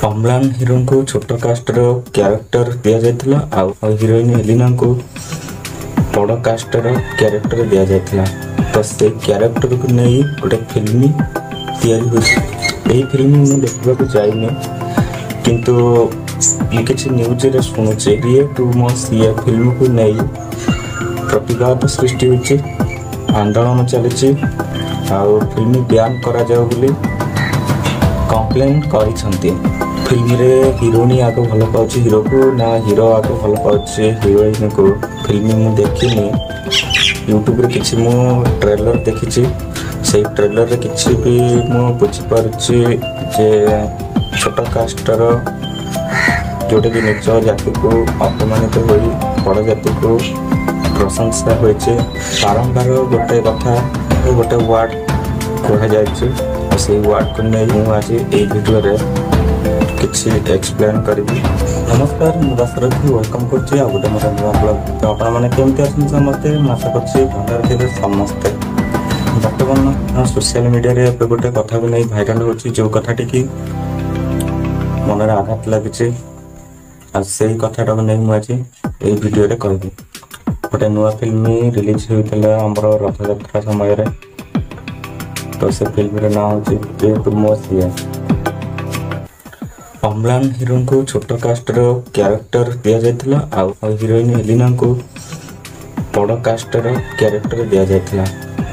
अम्लान हिरो को छोट caster character दि जाइथिला आ heroine Elina को बड़ कास्टर क्यारेक्टर दि जाइथिला। तो से क्यारेक्टर को नहीं गोटे फिल्म तैयारी होई। फिल्म मैं देखा जाइनि किंतु किसी न्यूज रे शुणुचे टू मस ये फिल्म को नहीं प्रतिवाद सृष्टि होची, आंदोलन चली फिल्म बैन करा जाओ बोली कंप्लेन करिसंती। फिल्म रे हिरोनी आगो भल पाउछि हिरो को ना हिरो आगो भल पाउछि हिरोइन को। फिल्म मु देखिनी यूट्यूब रे किछि मु ट्रेलर देखिछि, से ट्रेलर रे किछि भी मु बुझि पारुछि जे छोट कास्टर जोटे कि निज जाति को अपमानित होई बड़ जाति को प्रशंसा होइछे। बारंबार गोटे कथा गोटे वर्ड कहा जाइछे, से वर्ड को नहीं मु आज ए वीडियो रे किछि एक्सप्लेन करबी। नमस्कार, मु दशरथी वेलकम करछि आ गोटे मोर नुवा ब्लॉग। तो आपण माने केमति अछन समस्त आशा करछि भंडार देबे समस्त। वर्तमान सोशल मीडिया रे गोटे कथा को नहीं भाइराल होछि, जो कथाटी की मन रे आघात लागिछि आ सेही कथाटा को नहीं मु आज ए वीडियो रे कहबी। गोटे नुवा फिल्म रिलीज होइतला हमर रथयात्रा समय रे। तो से फिल्म रे नाम होछि प्रिय तू मो सिया। अम्लान हिरो को छोट कास्टर क्यारेक्टर दि जाइथिला आ हिरोइन एलिना को बड़ कास्टर क्यारेक्टर दि जाइथिला।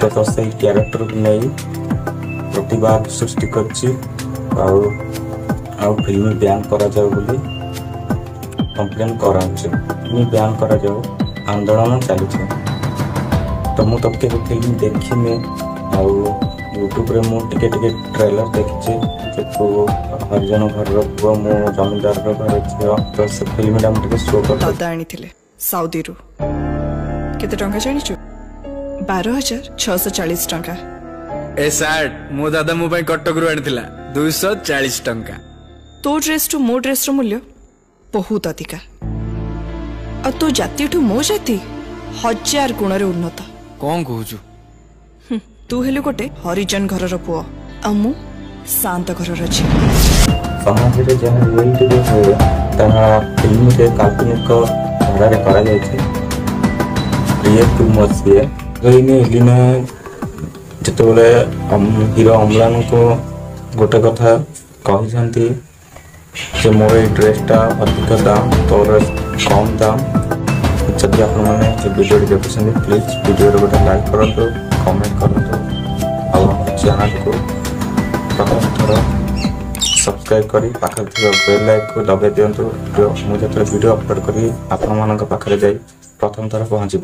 तो से क्यारेक्टर को नहीं प्रतिवाद सृष्टि करछि आ फिल्म बैन करा जाओ बोली कंप्लेन कराउछि। फिल्म बैन करा जाओ आंदोलन चली। तो मु तब के फिल्म देखिनी आ यूट्यूब रे मु टिके ट्रेलर देखिछि तो हरिजन घर पुआ मो जमींदार घर झियो। तो से फिल्म टा मते शो कर दादा आनिथिले साउदी रु केते टंका जानिछु 12640 टंका। ए सार्ट मो दादा मो पई कटक रु आनिथिला 240 टंका। तो ड्रेस टू मो ड्रेस रो मूल्य बहुत अधिका आ तो जाति टू मो जाति 1000 गुण रे उन्नत। कोन कहूछु तू हेले गोटे हरिजन घर रो पुआ आ मु शांत घर रो छी। समाज रे जहा रियलिटी रे होय ता फिल्म के काल्पनिक धारा रे करा जाय छै। प्रिय तू मो सिया हिरोइन एलिना जते बेले हीरो अम्लान को गोटे कथा कहि जानती जे मोर ए ड्रेसटा अधिक दाम तोर कम दाम। जब आप वीडियो देखुं प्लीज वीडियो गोटे लाइक करूँ, कमेंट करूँ और चैनल को प्रथम थर सब्सक्राइब करी पाखर बेल लाइक को दबाई दिंतु। मुझे वीडियो अपलोड करी आपण पाखे जाई प्रथम थर पहुँच।